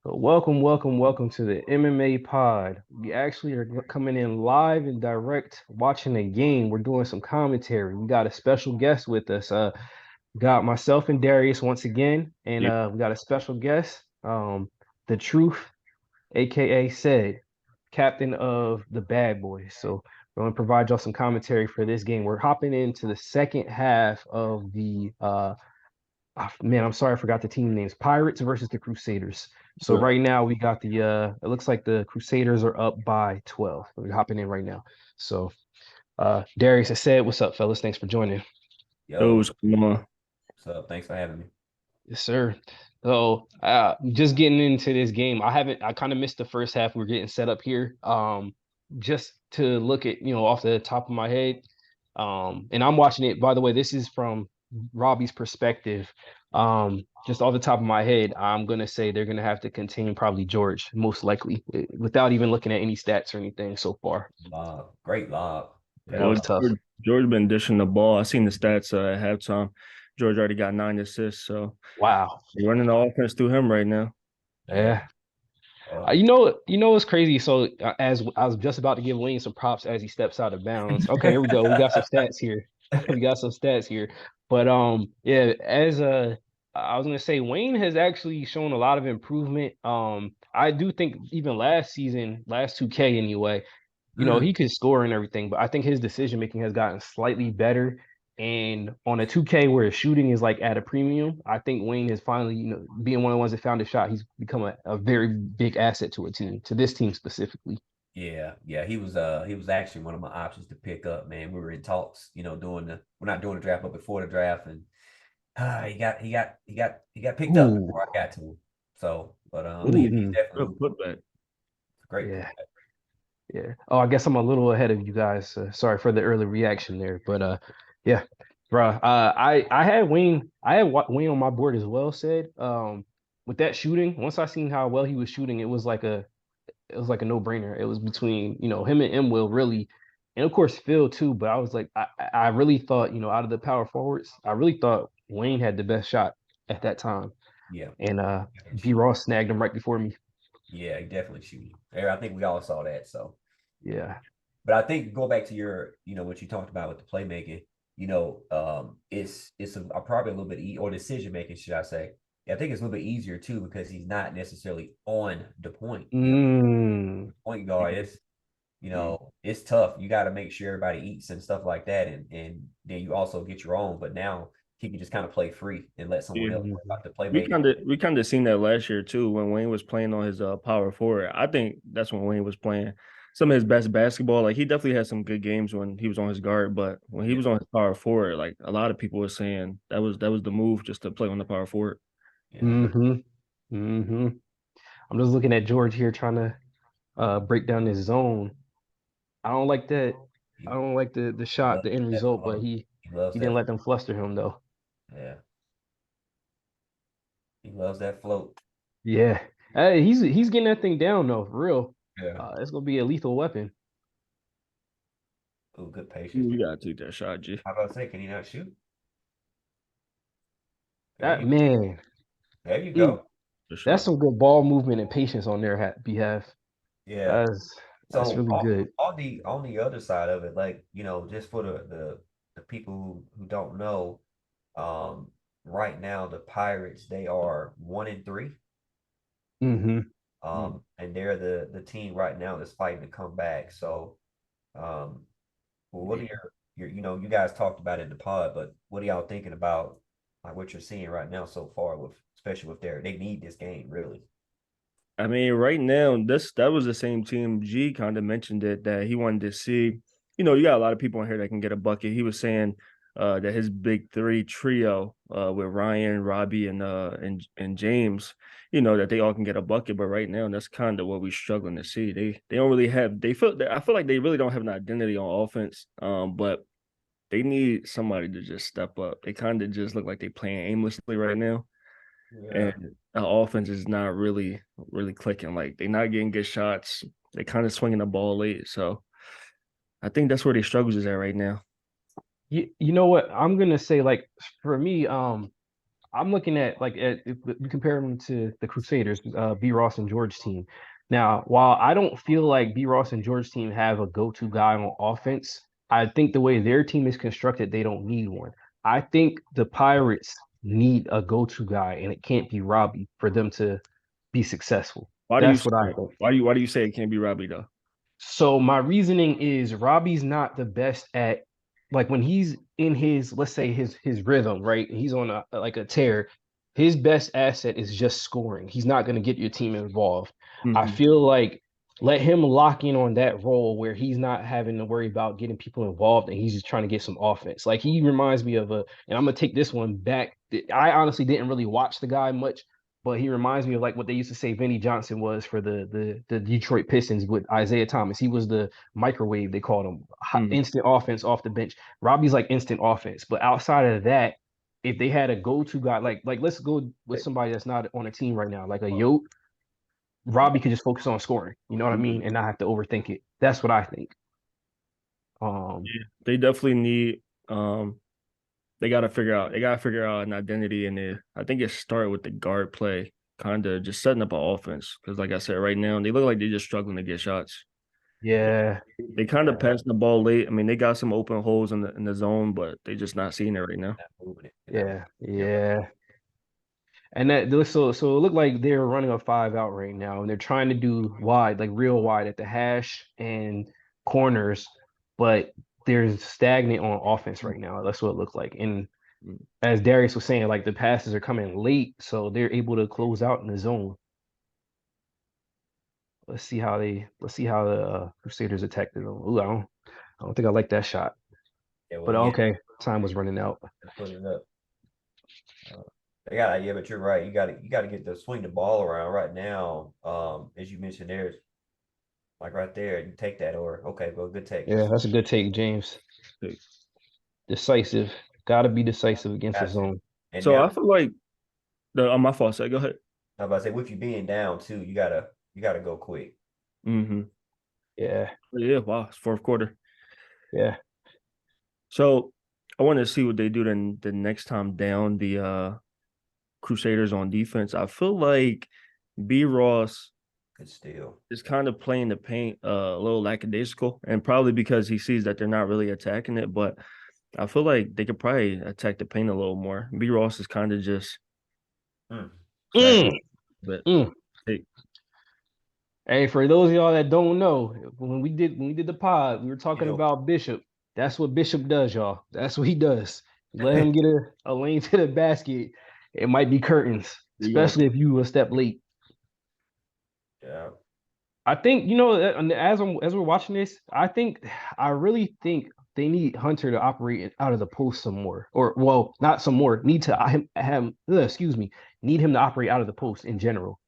So welcome to the MMA pod. We actually are coming in live and direct, watching the game. We're doing some commentary. We got a special guest with us. Got myself and Darius once again, and Yep. we got a special guest, the Truth, aka Said, captain of the Bad Boys. So we're going to provide y'all some commentary for this game. We're hopping into the second half of the man, I'm sorry, I forgot the team names. Pirates versus the Crusaders. So Good. right now we got it looks like the Crusaders are up by 12. We're hopping in right now. So Darius has said, what's up, fellas? Thanks for joining. Yo, Those come on. what's up? Thanks for having me. Yes, sir. So just getting into this game. I kind of missed the first half. We're getting set up here. Just to look at, off the top of my head. And I'm watching it, by the way, this is from Robbie's perspective. Just off the top of my head, I'm gonna say they're gonna have to contain probably George, most likely, without even looking at any stats or anything so far. Great lob. It Great Well, was lob. tough. George been dishing the ball. I seen the stats at halftime. George already got 9 assists, so Wow. they're running the offense through him right now. Yeah. Yeah. Uh, What's crazy? So as I was just about to give Wayne some props as he steps out of bounds. Okay, here we go. We got some stats here. We got some stats here. But yeah, as I was gonna say, Wayne has actually shown a lot of improvement. I do think even last season, last 2K anyway, mm, he could score and everything, but I think his decision making has gotten slightly better. And on a 2K where shooting is like at a premium, I think Wayne is finally, being one of the ones that found a shot, he's become a very big asset to a team, to this team specifically. yeah. He was actually one of my options to pick up, man. We were in talks, we're not doing the draft, but before the draft, and he got picked up Ooh. before I got to him. So, but he's Hmm. definitely Good putback. a great Yeah. pickup. Yeah. Oh, I guess I'm a little ahead of you guys. Sorry for the early reaction there, but yeah, bro. I had Wayne. Wayne on my board as well. Said with that shooting. Once I seen how well he was shooting, it was like a no-brainer. It was between, him and M Will really, and of course Phil too. But I was like, I really thought, out of the power forwards, I really thought Wayne had the best shot at that time. Yeah. And Definitely B shoot. Ross snagged him right before me. Yeah, he definitely shooting. I think we all saw that. So, Yeah. but I think go back to your, what you talked about with the playmaking. It's probably a little bit or decision making, should I say? I think it's a little bit easier too because he's not necessarily on the point. Mm. Point guard, it's tough. You got to make sure everybody eats and stuff like that, and then you also get your own. But now he can just kind of play free and let someone Yeah. else worry Mhm. about the We playmaking. kind of we kind of seen that last year too when Wayne was playing on his power forward. I think that's when Wayne was playing some of his best basketball. Like he definitely had some good games when he was on his guard, but when he Yeah, was on his power forward, like a lot of people were saying that was the move just to play on the power forward. yeah. Mm-hmm. Mm-hmm. I'm just looking at George here trying to break down his zone. I don't like that. I He, don't like the he shot, loves the end that result, but flow. he He loves he didn't that. let them fluster him though. Yeah, he loves that float. Yeah. Hey, he's getting that thing down though, for real. Yeah. It's gonna be a lethal weapon. Oh, good patience. You gotta take that shot, G. How about to say, can he not shoot? There That you, man, there you he go. For that's sure. some good ball movement and patience on their behalf. Yeah. That's So really good. on the other side of it, like just for the people who don't know, um, right now the Pirates they are 1-3, Mm-hmm. and they're the team right now that's fighting to come back. So, um, well, what are Yeah. you guys talked about it in the pod, but what are y'all thinking about like what you're seeing right now so far with especially with they need this game really. I mean, right now, that was the same team. G kind of mentioned it that he wanted to see. You got a lot of people in here that can get a bucket. He was saying that his big three trio with Ryan, Robbie, and James, that they all can get a bucket. But right now, that's kind of what we're struggling to see. They don't really have. I feel like they really don't have an identity on offense. But they need somebody to just step up. They kind of just look like they're playing aimlessly right now, Yeah. and the offense is not really clicking. Like they're not getting good shots. They kind of swinging the ball late. So I think that's where their struggles is at right now. You know what? I'm gonna say, like, for me, I'm looking at like if we compare them to the Crusaders, B. Ross and George team. Now, while I don't feel like B. Ross and George team have a go-to guy on offense, I think the way their team is constructed, they don't need one. I think the Pirates need a go-to guy, and it can't be Robbie for them to be successful. Why do you That's say what I that? think. Why do you say it can't be Robbie though? So my reasoning is Robbie's not the best at like when he's in his, let's say, his rhythm, right? He's on a like a tear. His best asset is just scoring. He's not going to get your team involved. I Mhm. feel like let him lock in on that role where he's not having to worry about getting people involved and he's just trying to get some offense. Like he reminds me of and I'm gonna take this one back. I honestly didn't really watch the guy much, but he reminds me of like what they used to say Vinnie Johnson was for the Detroit Pistons with Isaiah Thomas. He was the microwave, they called him. Mhm. Instant offense off the bench. Robbie's like instant offense, but outside of that, if they had a go-to guy, like let's go with somebody that's not on a team right now, like a Yote, Robbie could just focus on scoring. You know what I mean, and not have to overthink it. That's what I think. Yeah, they definitely need they gotta figure out an identity in it. I think it started with the guard play, kind of just setting up an offense. Because like I said, right now they look like they're just struggling to get shots. Yeah, They kind of passing the ball late. I mean, they got some open holes in the zone, but they just not seeing it right now. Not moving it. yeah, Yep. yeah. And so it looked like they're running a five out right now, and they're trying to do wide, like real wide at the hash and corners, but they're stagnant on offense right now. That's what it looked like. And as Darius was saying, like the passes are coming late, so they're able to close out in the zone. Let's see how the Crusaders attacked it. Ooh, I don't think I like that shot. Yeah, well, But again, okay, time was running out. put it up. Yeah, but you're right. You got to get the swing the ball around right now. As you mentioned, there's like right there. You take that or okay, well, good take. Yeah, that's a good take, James. Decisive. Got to be decisive against the Gotcha. zone. And So now, I feel like my fault. So go ahead. I was about to say, with you being down too, you gotta go quick. Mm-hmm. Yeah, Yeah. Wow. It's fourth quarter. yeah. So I want to see what they do then the next time down the Crusaders on defense. I feel like B Ross Good steal. is kind of playing the paint a little lackadaisical, and probably because he sees that they're not really attacking it. But I feel like they could probably attack the paint a little more. B Ross is kind of just Mm. Mm, but mm. hey, Hey, for those of y'all that don't know, when we did the pod, we were talking know- about Bishop. That's what Bishop does, y'all. That's what he does. Let him get a lane to the basket. It might be curtains, you go. especially if you a step late. Yeah. I think as we're watching this, I really think they need Hunter to operate out of the post some more, or well, not some more. Need to need him to operate out of the post in general.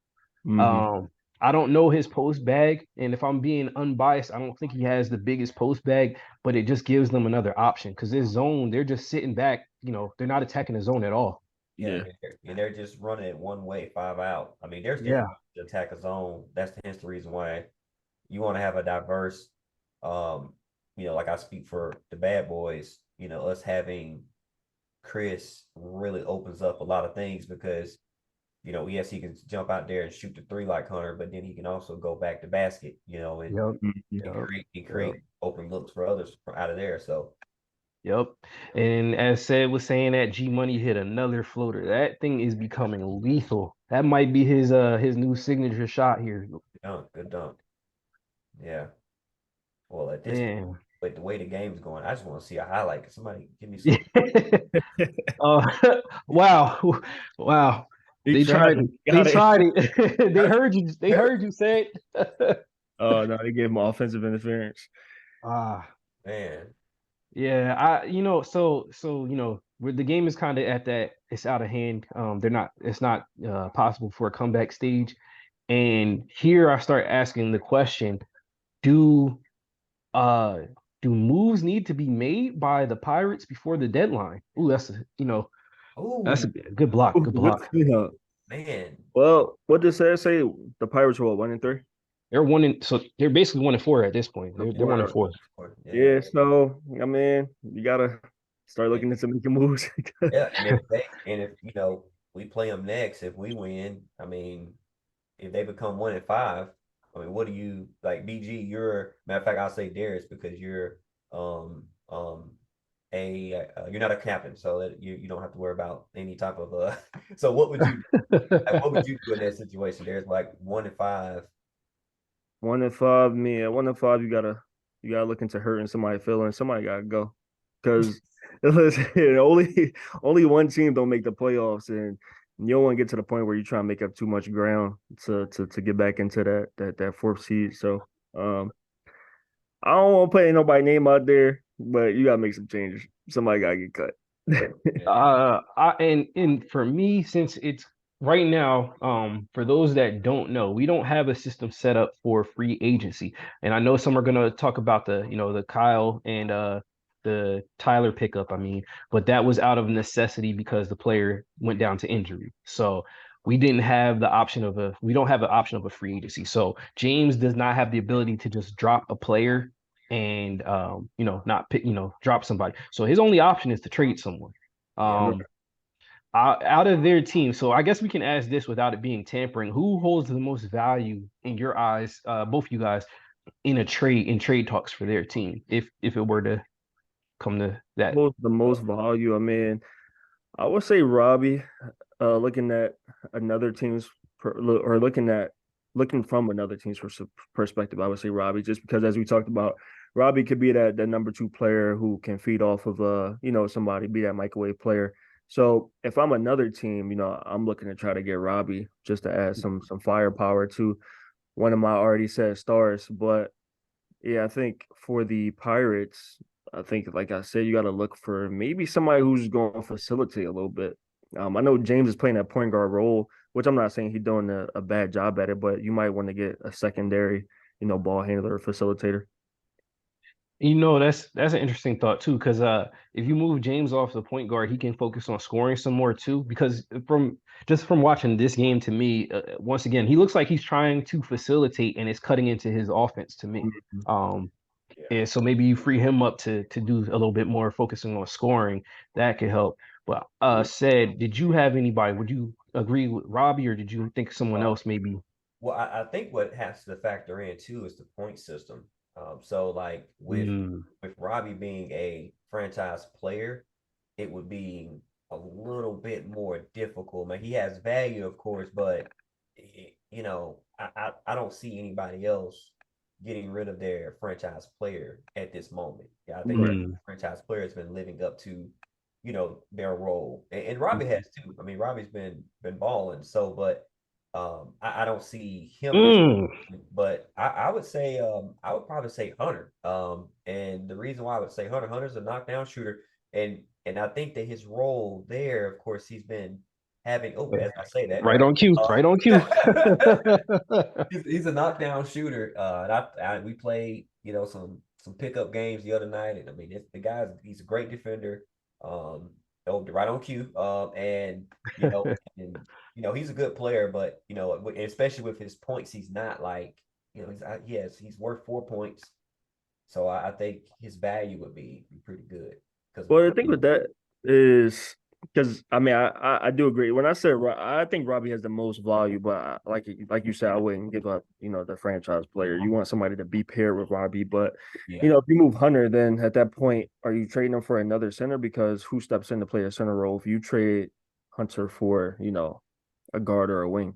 Mhm. I don't know his post bag, and if I'm being unbiased, I don't think he has the biggest post bag, but it just gives them another option because this zone, they're just sitting back. They're not attacking the zone at all. Yeah. And they're just running it one way, five out. I mean, there's Yeah. different ways to attack a zone. That's hence the reason why you want to have a diverse, like I speak for the bad boys, us having Chris really opens up a lot of things because, yes, he can jump out there and shoot the three like Hunter, but then he can also go back to basket, and Yep. Mhm. Yep. create open looks for others from out of there. So Yep. And as said was saying that G Money hit another floater. That thing is becoming lethal. That might be his new signature shot here. good dunk. Yeah. Well, at this point, Man. with the way the game's going, I just want to see a highlight. Can somebody give me some? Wow. Wow. They tried it. They tried it. They heard you. They heard you say it. Oh no, they gave him offensive interference. Man. Yeah, where the game is kind of at that, it's out of hand. It's not possible for a comeback stage. And here I start asking the question, do uh do moves need to be made by the Pirates before the deadline? Ooh, that's a good block. Good block. Yeah. Man. Well, what does that say? The Pirates were what, 1-3? They're basically 1-4 at this point. They're 1-4. Yeah, so I mean, you gotta start looking into making moves. Yeah, and if we play them next. If we win, I mean, if they become 1-5, I mean, what do you like, BG? You're matter of fact, I'll say Darius because you're um um you're not a captain, so that you don't have to worry about any type of So what would you do in that situation? There's like 1-5. 1-5, man. 1-5, you gotta look into hurting somebody feelings. Somebody gotta go. Because listen, only one team don't make the playoffs, and you don't want to get to the point where you try to make up too much ground to get back into that fourth seed. So I don't want to put nobody name out there, but you gotta make some changes. Somebody gotta get cut. And for me, since it's right now, for those that don't know, we don't have a system set up for free agency. And I know some are gonna talk about the Kyle and the Tyler pickup, I mean, but that was out of necessity because the player went down to injury. So we don't have an option of a free agency. So James does not have the ability to just drop a player and not pick, drop somebody. So his only option is to trade someone. Yeah. Um out of their team. So I guess we can ask this without it being tampering. Who holds the most value in your eyes, both you guys, in trade talks for their team, if it were to come to that? Holds the most value. I mean, I would say Robbie. Looking at another team's or looking from another team's perspective, I would say Robbie, just because as we talked about, Robbie could be that number two player who can feed off of somebody, be that microwave player. So if I'm another team, I'm looking to try to get Robbie just to add some firepower to one of my already set stars. But yeah, I think for the Pirates, I think like I said, you got to look for maybe somebody who's going to facilitate a little bit. I know James is playing that point guard role, which I'm not saying he's doing a bad job at it, but you might want to get a secondary, ball handler or facilitator. That's an interesting thought too, because if you move James off the point guard, he can focus on scoring some more too. Because from watching this game, to me, once again, he looks like he's trying to facilitate and it's cutting into his offense to me. Mhm. Yeah. And so maybe you free him up to do a little bit more focusing on scoring. That could help. But said, did you have anybody? Would you agree with Robbie, or did you think someone Uh, else maybe? well, I think what has to factor in too is the point system. So like Mm, with Robbie being a franchise player, it would be a little bit more difficult. Man, he has value, of course, but I don't see anybody else getting rid of their franchise player at this moment. Yeah, I think Right. that mm, franchise player has been living up to, their role, and Robbie has too. I mean, Robbie's been balling. So, but I don't see him mm. necessarily, but I would say I would probably say Hunter. And the reason why I would say Hunter's a knockdown shooter, and I think that his role there, of course, he's been having. Oh, as I say that, Right right? on cue. Right on cue. He's a knockdown shooter. And we played, some pickup games the other night, and I mean, he's a great defender. Um, right on cue. And you know, and he's a good player, but especially with his points, he's not like he's worth 4 points. So I think his value would be pretty good because Well, the thing with that is because I mean I do agree. When I said I think Robbie has the most value, but like you said, I wouldn't give up the franchise player. You want somebody to be paired with Robbie, but yeah. if you move Hunter, then at that point, are you trading him for another center? Because who steps in to play a center role if you trade Hunter for a guard or a wing?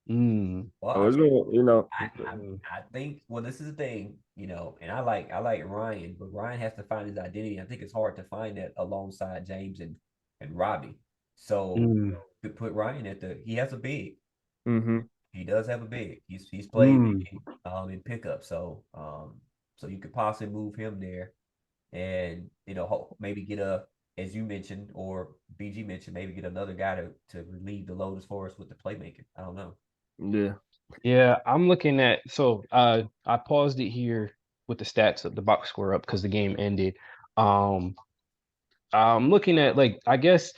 Mm, So Well, it's gonna mm, I think this is the thing, and I like Ryan, but Ryan has to find his identity. I think it's hard to find that alongside James and Robbie. So mm, to put Ryan he has a big. mm-hmm. He does have a big. He's played mm. big in pickup. So you could possibly move him there, and maybe get as you mentioned or BG mentioned, maybe get another guy to relieve the load as far as with the playmaking. I don't know. Yeah. Yeah, I'm looking at I paused it here with the stats of the box score up because the game ended. Um I'm looking at, like, I guess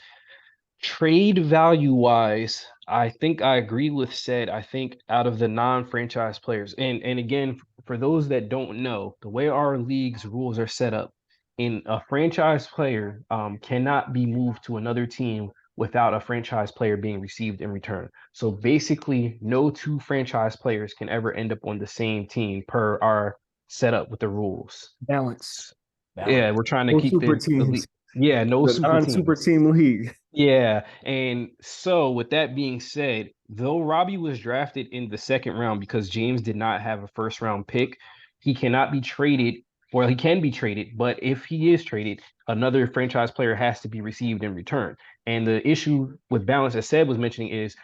trade value wise, I think I agree with said. I think out of the non-franchise players, and again, for those that don't know, the way our league's rules are set up, in a franchise player cannot be moved to another team without a franchise player being received in return. So basically, no two franchise players can ever end up on the same team per our setup with the rules. Balance. Yeah, we're trying to No keep super the teams. league. Yeah, no The super non-super teams. team league. Yeah, and so with that being said, though Robbie was drafted in the second round because James did not have a first round pick, he cannot be traded. Well, he can be traded, but if he is traded, another franchise player has to be received in return. And the issue with balance, as Seb was mentioning, is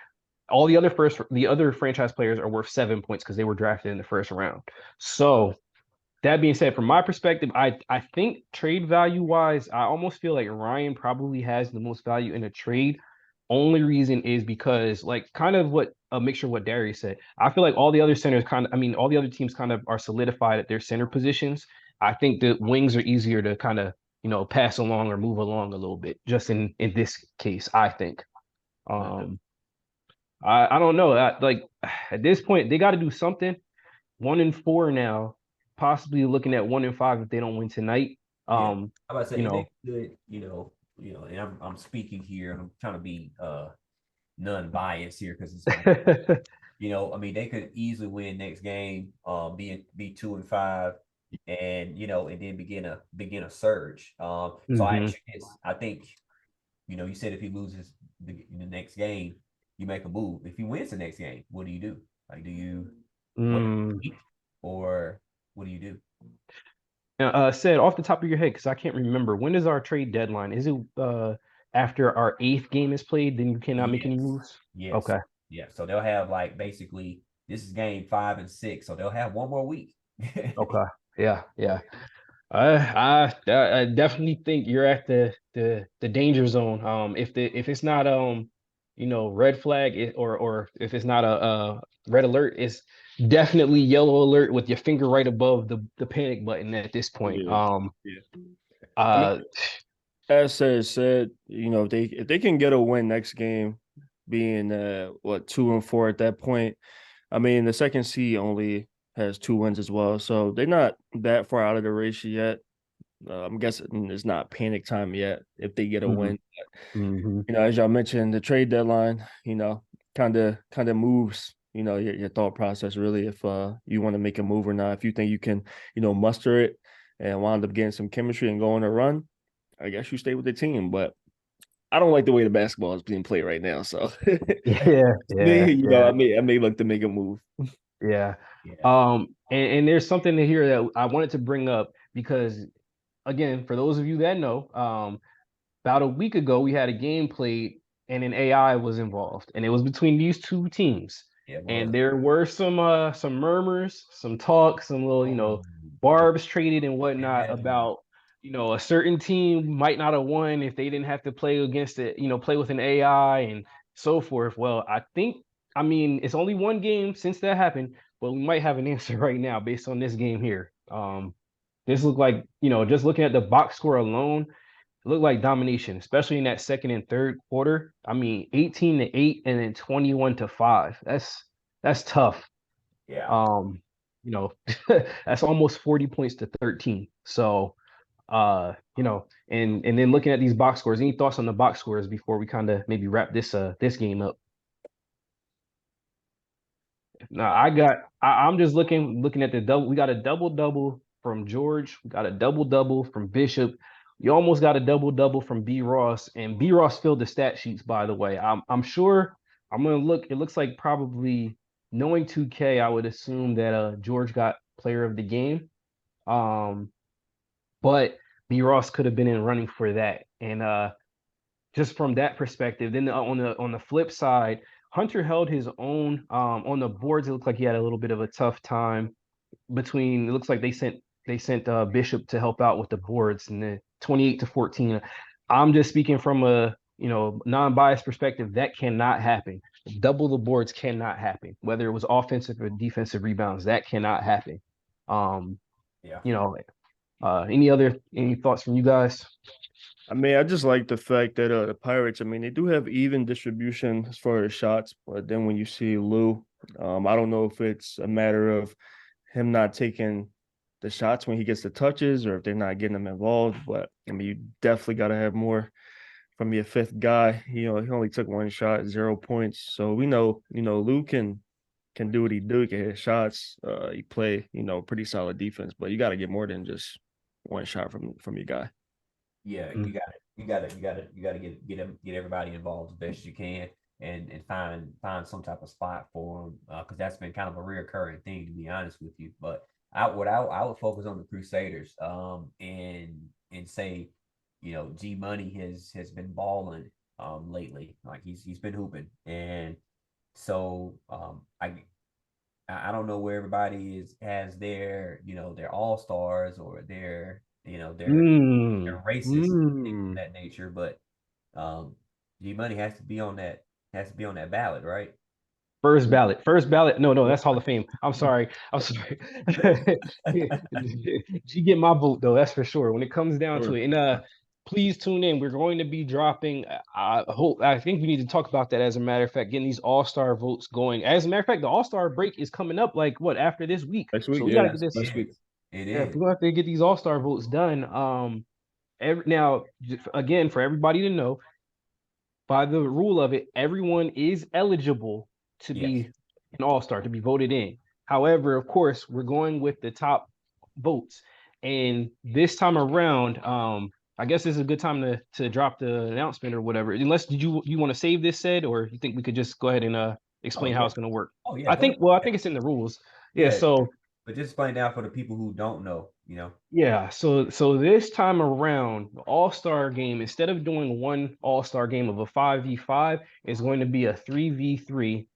all the other franchise players are worth 7 points because they were drafted in the first round. So that being said, from my perspective, I think trade value wise, I almost feel like Ryan probably has the most value in a trade. Only reason is because like kind of what a mixture of what Darius said. I feel like all the other centers kind of, I mean, all the other teams kind of are solidified at their center positions. I think the wings are easier to kind of, pass along or move along a little bit, just in this case, I think. Um, I don't know. Like at this point, they got to do something. 1-4 now, possibly looking at 1-5 if they don't win tonight. Yeah, I'm about to say You if know, they could, and I'm speaking here, and I'm trying to be non-biased here because it's I mean, they could easily win next game, be 2-5, and then begin a surge. So I Mhm. ask you this: I think, you said if he loses the next game, you make a move. If he wins the next game, what do you do? Like, do you Mm. wait or what do you do? Said off the top of your head, because I can't remember, when is our trade deadline? Is it after our eighth game is played, then you cannot make any Yes, moves? yes, Okay. yeah. So they'll have like basically this is game 5 and 6, so they'll have one more week. Okay. Yeah, yeah. I definitely think you're at the danger zone. If it's not red flag or if it's not a red alert, it's definitely yellow alert with your finger right above the panic button at this point. Yeah. Yeah. I mean, Uh, as said, if they can get a win next game, being 2-4 at that point. I mean, the second seed only has 2 wins as well, so they're not that far out of the race yet. I'm guessing it's not panic time yet if they get a mhm, win. mhm. As y'all mentioned, the trade deadline, kind of moves, your thought process really if you want to make a move or not. If you think you can, muster it and wind up getting some chemistry and go on a run, I guess you stay with the team. But I don't like the way the basketball is being played right now. So Yeah, yeah, me, yeah. I may look to make a move. Yeah. Yeah, And there's something to here that I wanted to bring up because again, for those of you that know, about a week ago we had a game played and an AI was involved, and it was between these two teams. yeah, And was. there were some murmurs, some talk, some little, Oh, barbs traded and whatnot yeah. about, a certain team might not have won if they didn't have to play against it, play with an AI and so forth. Well, I mean, it's only one game since that happened, but we might have an answer right now based on this game here. This looked like, just looking at the box score alone, it looked like domination, especially in that second and third quarter. I mean, 18-8 and then 21-5. That's tough. Yeah. Um, you know, that's almost 40 points to 13. So, and then looking at these box scores, any thoughts on the box scores before we kind of maybe wrap this game up? Now, I'm just looking at the double. We got a double double from George. We got a double double from Bishop. You almost got a double double from B Ross, and B Ross filled the stat sheets. By the way, I'm sure I'm gonna look. It looks like probably knowing 2K, I would assume that George got player of the game. Um, but B Ross could have been in running for that, and just from that perspective. Then on the flip side, Hunter held his own on the boards. It looked like he had a little bit of a tough time between. It looks like they sent Bishop to help out with the boards, and then 28-14. I'm just speaking from a non-biased perspective. That cannot happen. Double the boards cannot happen. Whether it was offensive or defensive rebounds, that cannot happen. Um, Yeah. you know, any thoughts from you guys? I mean, I just like the fact that the Pirates, I mean, they do have even distribution as far as shots, but then when you see Lou, I don't know if it's a matter of him not taking the shots when he gets the touches or if they're not getting him involved, but I mean, you definitely got to have more from your fifth guy. He only took one shot, 0 points. So we know, Lou can do what he do. He can hit shots. He play, pretty solid defense. But you got to get more than just one shot from your guy. Yeah, Mm. you gotta get everybody involved as best you can, and find some type of spot for them, because that's been kind of a reoccurring thing, to be honest with you. But I would focus on the Crusaders, and say, G Money has been balling lately. Like he's been hooping, and so I don't know where everybody has their all stars or their Mm. racist, things of Mm. that nature, but G Money has to be on that ballot, right? First ballot. First ballot. No, no, that's Hall of Fame. I'm sorry. I'm sorry. You get my vote though, that's for sure. When it comes down to Sure. it. And please tune in. We're going to be dropping. I think we need to talk about that as a matter of fact, getting these all-star votes going. As a matter of fact, the all-star break is coming up like what after this week. Next So week, we yeah, gotta get this. next week. It Yeah, is. we're gonna have to get these all-star votes done. Now again, for everybody to know, by the rule of it, everyone is eligible to Yes. be an all-star, to be voted in. However, of course, we're going with the top votes. And this time around, I guess this is a good time to drop the announcement or whatever. Unless did you want to save this said, or you think we could just go ahead and Oh explain how yeah. it's gonna work? Oh yeah. I Go think ahead. well, I think it's in the rules. Yeah, Yeah. so But just explain that for the people who don't know. yeah, so this time around, the All-Star game, instead of doing one All-Star game of a 5v5, is going to be a 3v3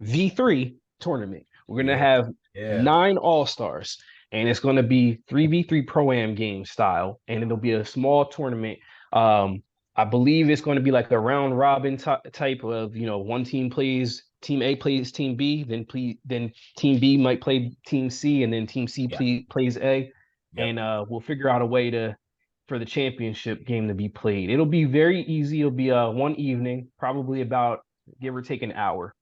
V3 tournament. We're going to Yeah. have Yeah. 9 All-Stars, and it's going to be 3v3 Pro-Am game style, and it'll be a small tournament. I believe it's going to be like a round robin type of, one team A plays team B, then team B might play team C, and then team C Yeah. plays A, Yep. and we'll figure out a way for the championship game to be played. It'll be very easy. It'll be one evening, probably about give or take an hour.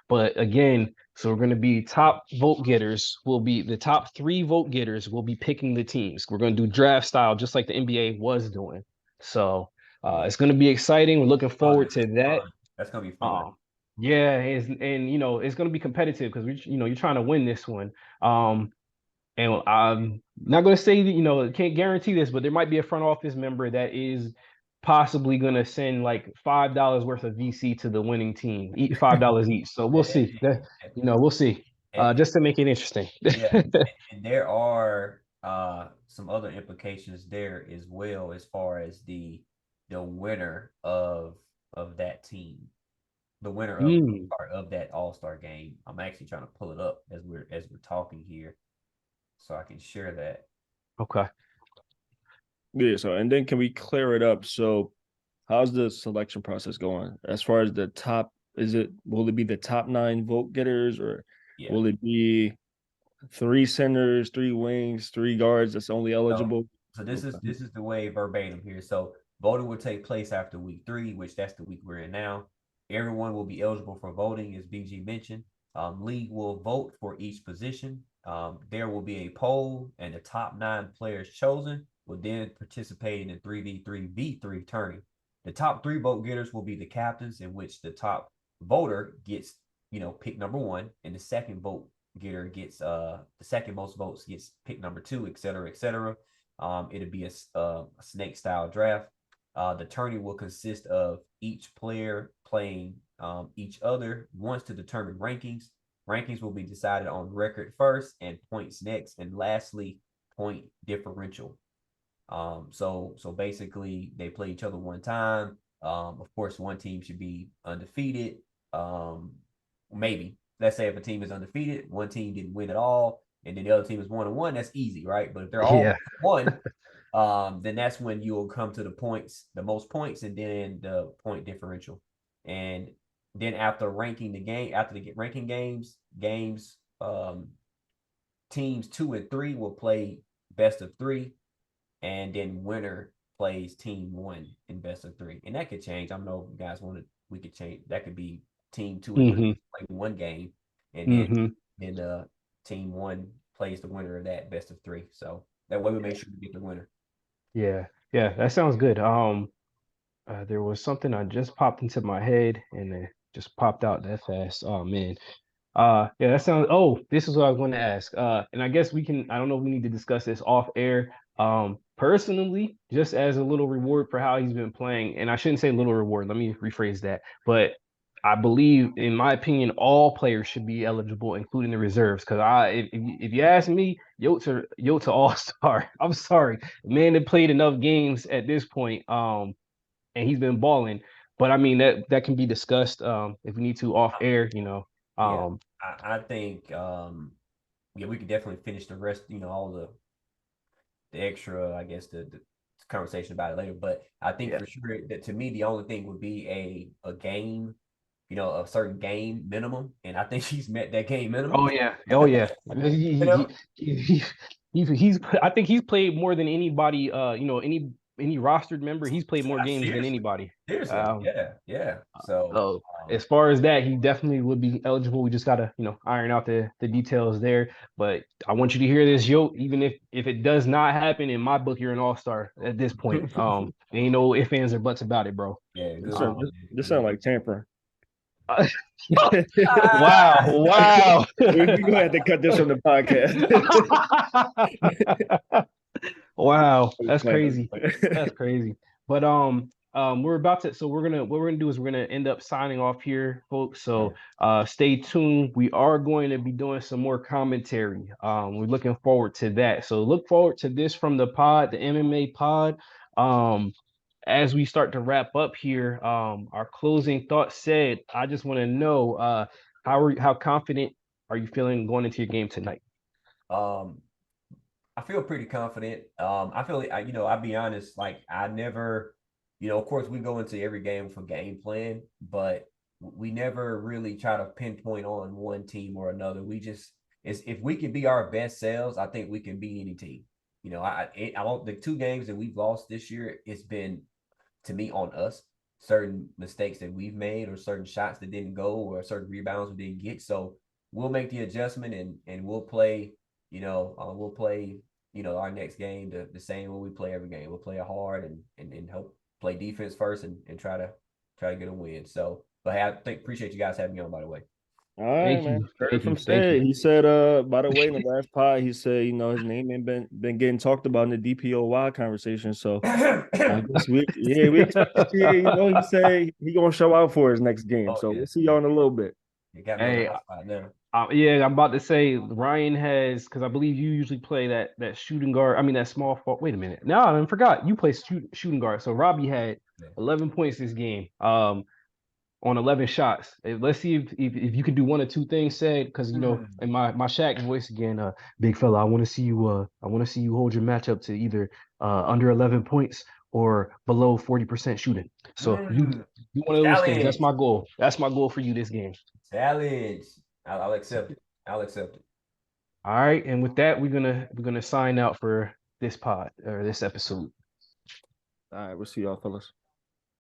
But again, so we're going to be top vote getters. Will be the top 3 vote getters. Will be picking the teams. We're going to do draft style, just like the NBA was doing. So Yeah. it's going to be exciting. We're looking Oh, forward to that. fun. That's gonna be fun. Yeah, and it's going to be competitive because you're trying to win this one. And I'm not going to say that, can't guarantee this, but there might be a front office member that is possibly going to send like $5 worth of VC to the winning team, eat $5 each. So we'll see. We'll see. And, Just to make it interesting. yeah, and there are some other implications there as well, as far as the winner of that team, the winner Mm, of that All-Star game. I'm actually trying to pull it up as we're talking here, so I can share that. okay. Yeah. So, and then can we clear it up? So, how's the selection process going? As far as the top, will it be the top 9 vote getters, or Yeah. will it be 3 centers, 3 wings, 3 guards that's only So, eligible? so this is the way verbatim here. So voting will take place after week 3, which that's the week we're in now. Everyone will be eligible for voting, as BG mentioned. League will vote for each position. There will be a poll, and the top 9 players chosen will then participate in the 3v3 V3 tourney. The top 3 vote getters will be the captains, in which the top voter gets, pick number 1, and the second vote getter gets the second most votes gets pick number 2, et cetera, et cetera. It'll be a snake style draft. The tourney will consist of each player playing each other once to determine rankings. Rankings will be decided on record first and points next, and lastly, point differential. So basically they play each other one time. Of course, one team should be undefeated. Maybe let's say if a team is undefeated, one team didn't win at all, and then the other team is 1-1. That's easy, right? But if they're all Yeah. one, then that's when you'll come to the most points, and then the point differential. And then after ranking the game, after the ranking games, teams 2 and 3 will play best of 3, and then winner plays team 1 in best of 3. And that could change. I know you guys we could change. That could be team 2 and 3 play one game, and then team 1 plays the winner of that best of 3. So that way we make sure we get the winner. Yeah. Yeah. That sounds good. There was something I just popped into my head and it just popped out that fast. Oh man. Yeah, that sounds. Oh, this is what I was going to ask. And I guess we can. I don't know if we need to discuss this off air. Personally, just as a little reward for how he's been playing, and I shouldn't say little reward. Let me rephrase that. But I believe, in my opinion, all players should be eligible, including the reserves. Because if you ask me, Yotes all star. I'm sorry, man. That played enough games at this point. And he's been balling. But I mean that can be discussed if we need to off air. Yeah, Um, I think yeah, we could definitely finish the rest, all the extra, I guess the conversation about it later. But I think yeah. for sure that to me the only thing would be a game, a certain game minimum, and I think he's met that game minimum. Oh yeah. Oh yeah. You know, He's I think he's played more than anybody. Any rostered member, he's played more games than seriously, anybody. seriously, Um, yeah. So, so as far as that, he definitely would be eligible. We just gotta, iron out the details there. But I want you to hear this, yo. Even if it does not happen in my book, you're an all-star at this point. Ain't no ifs, ands, or buts about it, bro. yeah, This good sound, one, this, man. this Good sound one. like tampering. Wow, wow. We're gonna have to cut this from the podcast. Wow, I'm that's playing. crazy. That's crazy. But we're about to. So what we're gonna do is we're gonna end up signing off here, folks. So stay tuned. We are going to be doing some more commentary. We're looking forward to that. So look forward to this from the pod, the MMA pod. Um, as we start to wrap up here, our closing thoughts said. I just want to know, how confident are you feeling going into your game tonight? Um, I feel pretty confident. I feel like, I'll be honest, like I never, of course we go into every game for game plan, but we never really try to pinpoint on one team or another. We just, is if we can be our best selves, I think we can beat any team. I don't, the two games that we've lost this year, it's been to me on us, certain mistakes that we've made or certain shots that didn't go or certain rebounds we didn't get. So we'll make the adjustment and we'll play, we'll play our next game the same way we play every game. We'll play it hard and help play defense first and try to get a win. So, but hey, appreciate you guys having me on, by the way. All right, Thank man. you. Heard it Thank you. from Thank you. Sid. He said, by the way, in the last pod, he said, his name ain't been getting talked about in the DPOY conversation. So I guess we expect to see it. He said he gonna show out for his next game. Oh So yeah, we'll see y'all in a little bit. you got me on the Hey, hot spot now. yeah, I'm about to say Ryan has, because I believe you usually play that shooting guard. I mean that small forward. Wait a minute. No, I forgot you play shooting guard. So Robbie had Yeah. 11 points this game. On 11 shots. Let's see if you can do one or two things said, because in my Shaq voice again, big fella, I want to see you hold your matchup to either under 11 points or below 40% shooting. So you one of those things. That's Challenge, my goal. That's my goal for you this game. challenge. I'll accept it. I'll accept it. All right, and with that, we're gonna sign out for this pod or this episode. All right, we'll see y'all, fellas.